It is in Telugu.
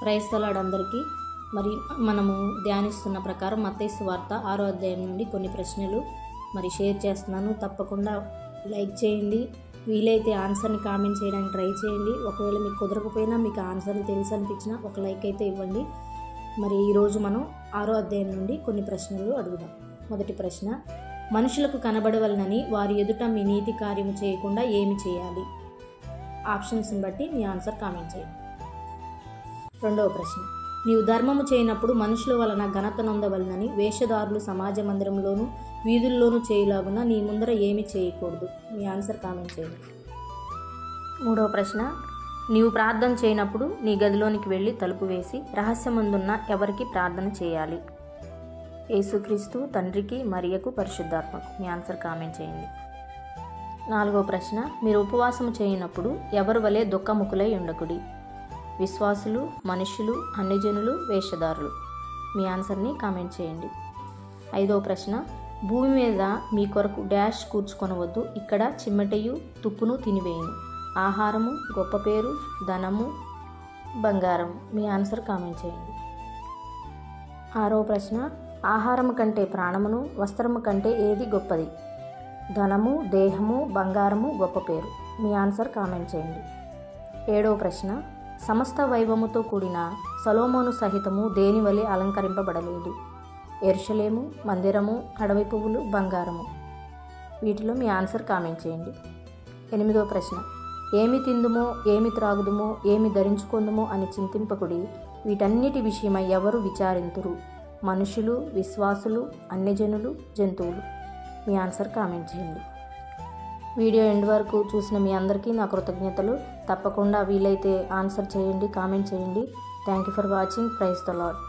ప్రైజ్ ది లార్డ్ అందరికీ. మరి మనము ధ్యానిస్తున్న ప్రకారం మత్తయి సువార్త 6వ అధ్యాయం నుండి కొన్ని ప్రశ్నలు షేర్ చేస్తున్నాను. తప్పకుండా లైక్ చేయండి. వీలైతే ఆన్సర్ని కామెంట్ చేయడానికి ట్రై చేయండి. ఒకవేళ మీకు కుదరకపోయినా మీకు ఆన్సర్లు తెలుసు అనిపించినా ఒక లైక్ అయితే ఇవ్వండి. ఈరోజు మనం 6వ అధ్యాయం నుండి కొన్ని ప్రశ్నలు అడుగుదాం. మొదటి ప్రశ్న, మనుషులకు కనబడవలనని వారి ఎదుట మీ నీతి కార్యము చేయకుండా ఏమి చేయాలి? ఆప్షన్స్ని బట్టి మీ ఆన్సర్ కామెంట్ చేయండి. రెండవ ప్రశ్న, నీవు ధర్మము చేయనప్పుడు మనుషుల వలన ఘనత నొందవలనని వేషధారులు సమాజ మందిరంలోనూ వీధుల్లోనూ చేయులాగున నీ ముందర ఏమి చేయకూడదు? మీ ఆన్సర్ కామెంట్ చేయండి. మూడవ ప్రశ్న, నీవు ప్రార్థన చేయనప్పుడు నీ గదిలోనికి వెళ్ళి తలుపు వేసి రహస్యమందున్న ఎవరికి ప్రార్థన చేయాలి? యేసుక్రీస్తు, తండ్రికి, మరియకు, పరిశుద్ధాత్మకు. మీ ఆన్సర్ కామెంట్ చేయండి. నాలుగవ ప్రశ్న, మీరు ఉపవాసము చేయనప్పుడు ఎవరి వలె దుఃఖముఖులై ఉండకుడి? విశ్వాసులు, మనుష్యులు, అన్యజనులు, వేషధారులు. మీ ఆన్సర్ని కామెంట్ చేయండి. ఐదవ ప్రశ్న, భూమి మీద మీ కొరకు డాష్ కూర్చుకొనవద్దు, ఇక్కడ చిమ్మటయు తుప్పును తినివేయును. ఆహారము, గొప్ప పేరు, ధనము, బంగారం. మీ ఆన్సర్ కామెంట్ చేయండి. ఆరవ ప్రశ్న, ఆహారము కంటే ప్రాణమును, వస్త్రము కంటే ఏది గొప్పది? ధనము, దేహము, బంగారము, గొప్ప పేరు. మీ ఆన్సర్ కామెంట్ చేయండి. ఏడవ ప్రశ్న, సమస్త వైభవముతో కూడిన సొలొమోను సహితము దేని వలె అలంకరింపబడలేదు? యెరూషలేము, మందిరము, అడవి పువ్వులు, బంగారము. వీటిలో మీ ఆన్సర్ కామెంట్ చేయండి. ఎనిమిదవ ప్రశ్న, ఏమి తిందుమో, ఏమి త్రాగుదుమో, ఏమి ధరించుకుందుమో అని చింతింపకుడి, వీటన్నిటి విషయమై ఎవరు విచారింతురు? మనుషులు, విశ్వాసులు, అన్యజనులు, జంతువులు. మీ ఆన్సర్ కామెంట్ చేయండి. వీడియో ఎండ్ వరకు చూసిన మీ అందరికీ నా కృతజ్ఞతలు. తప్పకుండా వీలైతే ఆన్సర్ చేయండి, కామెంట్ చేయండి. Thank you for watching. Praise the lord.